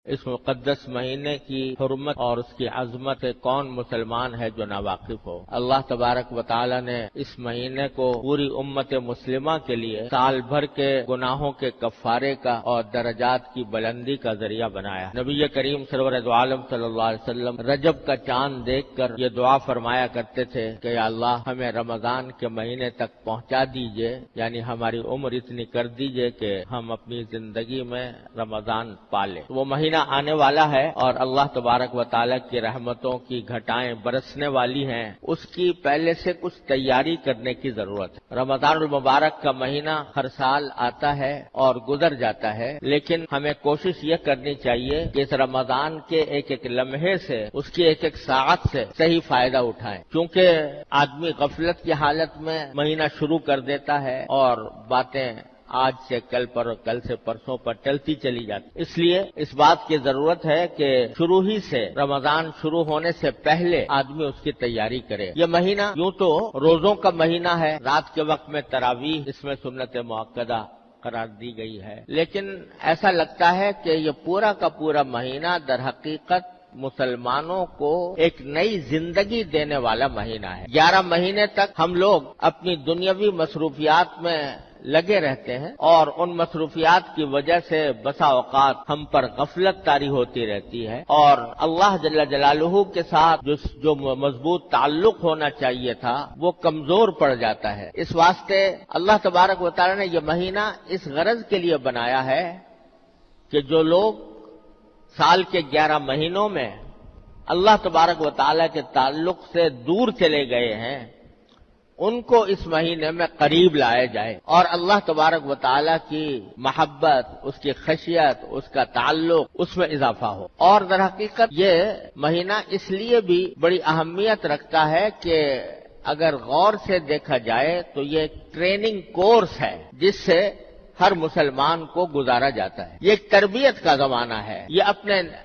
اس مقدس مہینے کی حرمت اور اس کی عظمت سے کون مسلمان ہے جو ناواقف ہو؟ اللہ تبارک و تعالی نے اس مہینے کو پوری امت مسلمہ کے لیے سال بھر کے گناہوں کے کفارے کا اور درجات کی بلندی کا ذریعہ بنایا۔ نبی کریم سرور دو عالم صلی اللہ علیہ وسلم رجب کا چاند دیکھ کر یہ دعا فرمایا کرتے تھے کہ یا اللہ ہمیں رمضان کے مہینے تک پہنچا دیجئے، یعنی ہماری عمر اتنی کر دیجئے کہ ہم اپنی زندگی میں رمضان پالیں۔ وہ مہینہ آنے والا ہے اور اللہ تبارک و تعالیٰ کی رحمتوں کی گھٹائیں برسنے والی ہیں، اس کی پہلے سے کچھ تیاری کرنے کی ضرورت ہے۔ رمضان المبارک کا مہینہ ہر سال آتا ہے اور گزر جاتا ہے، لیکن ہمیں کوشش یہ کرنی چاہیے کہ اس رمضان کے ایک ایک لمحے سے، اس کی ایک ایک ساعت سے صحیح فائدہ اٹھائیں، کیونکہ آدمی غفلت کی حالت میں مہینہ شروع کر دیتا ہے اور باتیں آج سے کل پر اور کل سے پرسوں پر چلتی چلی جاتی۔ اس لیے اس بات کی ضرورت ہے کہ شروع ہی سے، رمضان شروع ہونے سے پہلے آدمی اس کی تیاری کرے۔ یہ مہینہ یوں تو روزوں کا مہینہ ہے، رات کے وقت میں تراویح اس میں سنت مؤکدہ قرار دی گئی ہے، لیکن ایسا لگتا ہے کہ یہ پورا کا پورا مہینہ در حقیقت مسلمانوں کو ایک نئی زندگی دینے والا مہینہ ہے۔ 11 مہینے تک ہم لوگ اپنی دنیاوی مصروفیات میں لگے رہتے ہیں اور ان مصروفیات کی وجہ سے بسا اوقات ہم پر غفلت طاری ہوتی رہتی ہے اور اللہ جل جلالہ کے ساتھ جو مضبوط تعلق ہونا چاہیے تھا وہ کمزور پڑ جاتا ہے۔ اس واسطے اللہ تبارک و تعالی نے یہ مہینہ اس غرض کے لیے بنایا ہے کہ جو لوگ سال کے 11 مہینوں میں اللہ تبارک و تعالی کے تعلق سے دور چلے گئے ہیں، ان کو اس مہینے میں قریب لایا جائے اور اللہ تبارک و تعالی کی محبت، اس کی خشیت، اس کا تعلق، اس میں اضافہ ہو۔ اور در حقیقت یہ مہینہ اس لیے بھی بڑی اہمیت رکھتا ہے کہ اگر غور سے دیکھا جائے تو یہ ٹریننگ کورس ہے جس سے ہر مسلمان کو گزارا جاتا ہے۔ یہ ایک تربیت کا زمانہ ہے، یہ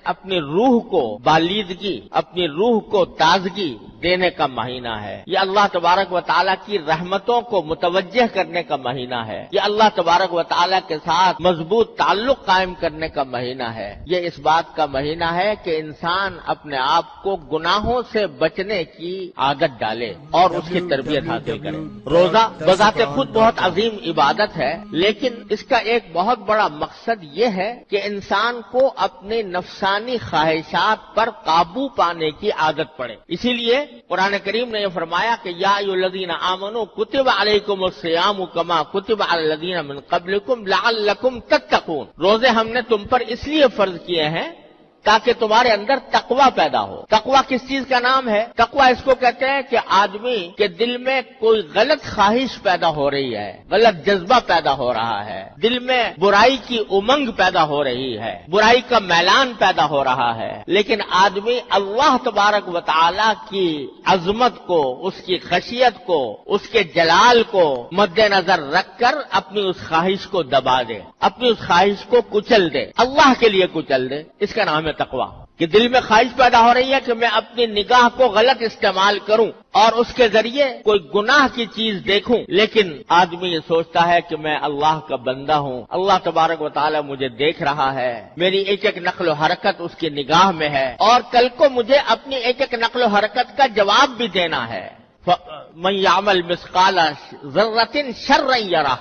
اپنی روح کو بالیدگی، اپنی روح کو تازگی دینے کا مہینہ ہے۔ یہ اللہ تبارک و تعالیٰ کی رحمتوں کو متوجہ کرنے کا مہینہ ہے۔ یہ اللہ تبارک و تعالیٰ کے ساتھ مضبوط تعلق قائم کرنے کا مہینہ ہے۔ یہ اس بات کا مہینہ ہے کہ انسان اپنے آپ کو گناہوں سے بچنے کی عادت ڈالے اور اس کی تربیت حاصل کرے۔ روزہ بذات خود بہت عظیم عبادت ہے، لیکن اس کا ایک بہت بڑا مقصد یہ ہے کہ انسان کو اپنی نفسانی خواہشات پر قابو پانے کی عادت پڑے۔ اسی لیے قرآن کریم نے یہ فرمایا کہ یا ایھا الذین آمنوا کتب علیکم الصیام کما کتب علی الذین من قبلکم لعلکم تتقون۔ روزے ہم نے تم پر اس لیے فرض کیے ہیں تاکہ تمہارے اندر تقوی پیدا ہو۔ تقوی کس چیز کا نام ہے؟ تقوی اس کو کہتے ہیں کہ آدمی کے دل میں کوئی غلط خواہش پیدا ہو رہی ہے، غلط جذبہ پیدا ہو رہا ہے، دل میں برائی کی امنگ پیدا ہو رہی ہے، برائی کا میلان پیدا ہو رہا ہے، لیکن آدمی اللہ تبارک و تعالی کی عظمت کو، اس کی خشیت کو، اس کے جلال کو مد نظر رکھ کر اپنی اس خواہش کو دبا دے، اپنی اس خواہش کو کچل دے، اللہ کے لیے کچل دے۔ اس کا نام ہے تقوی۔ کہ دل میں خواہش پیدا ہو رہی ہے کہ میں اپنی نگاہ کو غلط استعمال کروں اور اس کے ذریعے کوئی گناہ کی چیز دیکھوں، لیکن آدمی یہ سوچتا ہے کہ میں اللہ کا بندہ ہوں، اللہ تبارک و تعالی مجھے دیکھ رہا ہے، میری ایک ایک نقل و حرکت اس کی نگاہ میں ہے اور کل کو مجھے اپنی ایک ایک نقل و حرکت کا جواب بھی دینا ہے۔ من یعمل مثقال ذرۃ شرا یرہ،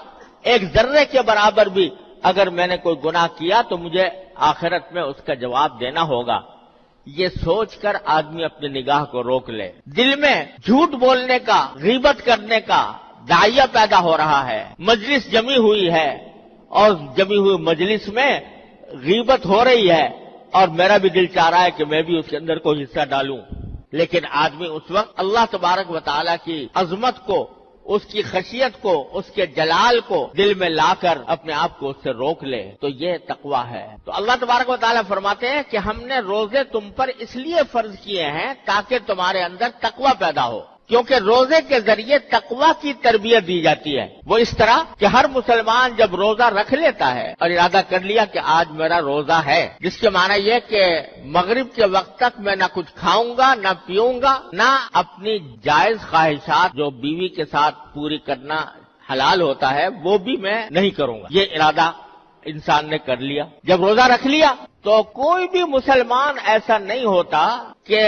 ایک ذرے کے برابر بھی اگر میں نے کوئی گناہ کیا تو مجھے آخرت میں اس کا جواب دینا ہوگا۔ یہ سوچ کر آدمی اپنی نگاہ کو روک لے۔ دل میں جھوٹ بولنے کا، غیبت کرنے کا داعیہ پیدا ہو رہا ہے، مجلس جمی ہوئی ہے اور جمی ہوئی مجلس میں غیبت ہو رہی ہے اور میرا بھی دل چاہ رہا ہے کہ میں بھی اس کے اندر کوئی حصہ ڈالوں، لیکن آدمی اس وقت اللہ تبارک و تعالیٰ کی عظمت کو، اس کی خشیت کو، اس کے جلال کو دل میں لا کر اپنے آپ کو اس سے روک لے، تو یہ تقوی ہے۔ تو اللہ تبارک و تعالیٰ فرماتے ہیں کہ ہم نے روزے تم پر اس لیے فرض کیے ہیں تاکہ تمہارے اندر تقوی پیدا ہو، کیونکہ روزے کے ذریعے تقوی کی تربیت دی جاتی ہے۔ وہ اس طرح کہ ہر مسلمان جب روزہ رکھ لیتا ہے اور ارادہ کر لیا کہ آج میرا روزہ ہے، جس کے معنی یہ کہ مغرب کے وقت تک میں نہ کچھ کھاؤں گا، نہ پیوں گا، نہ اپنی جائز خواہشات جو بیوی کے ساتھ پوری کرنا حلال ہوتا ہے وہ بھی میں نہیں کروں گا۔ یہ ارادہ انسان نے کر لیا. جب روزہ رکھ لیا تو کوئی بھی مسلمان ایسا نہیں ہوتا کہ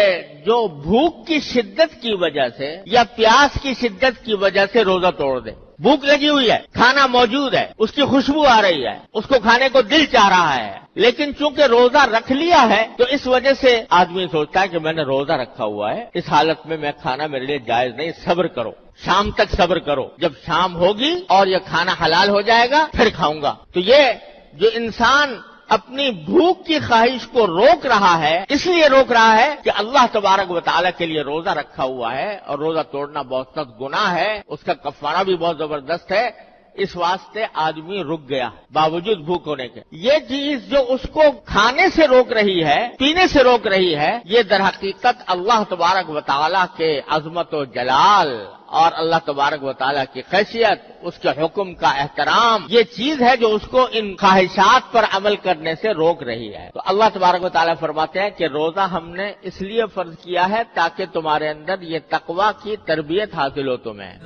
جو بھوک کی شدت کی وجہ سے یا پیاس کی شدت کی وجہ سے روزہ توڑ دے. بھوک لگی ہوئی ہے، کھانا موجود ہے، اس کی خوشبو آ رہی ہے، اس کو کھانے کو دل چاہ رہا ہے، لیکن چونکہ روزہ رکھ لیا ہے تو اس وجہ سے آدمی سوچتا ہے کہ میں نے روزہ رکھا ہوا ہے، اس حالت میں کھانا میرے لیے جائز نہیں، صبر کرو، شام تک صبر کرو، جب شام ہوگی اور یہ کھانا حلال ہو جائے گا پھر کھاؤں گا. تو یہ جو انسان اپنی بھوک کی خواہش کو روک رہا ہے، اس لیے روک رہا ہے کہ اللہ تبارک و تعالیٰ کے لیے روزہ رکھا ہوا ہے اور روزہ توڑنا بہت سخت گناہ ہے، اس کا کفارہ بھی بہت زبردست ہے. اس واسطے آدمی رک گیا باوجود بھوک ہونے کے. یہ چیز جو اس کو کھانے سے روک رہی ہے، پینے سے روک رہی ہے، یہ در حقیقت اللہ تبارک و تعالیٰ کے عظمت و جلال اور اللہ تبارک و تعالیٰ کی خیشیت، اس کے حکم کا احترام، یہ چیز ہے جو اس کو ان خواہشات پر عمل کرنے سے روک رہی ہے. تو اللہ تبارک و تعالیٰ فرماتے ہیں کہ روزہ ہم نے اس لیے فرض کیا ہے تاکہ تمہارے اندر یہ تقویٰ کی تربیت حاصل ہو تمہیں.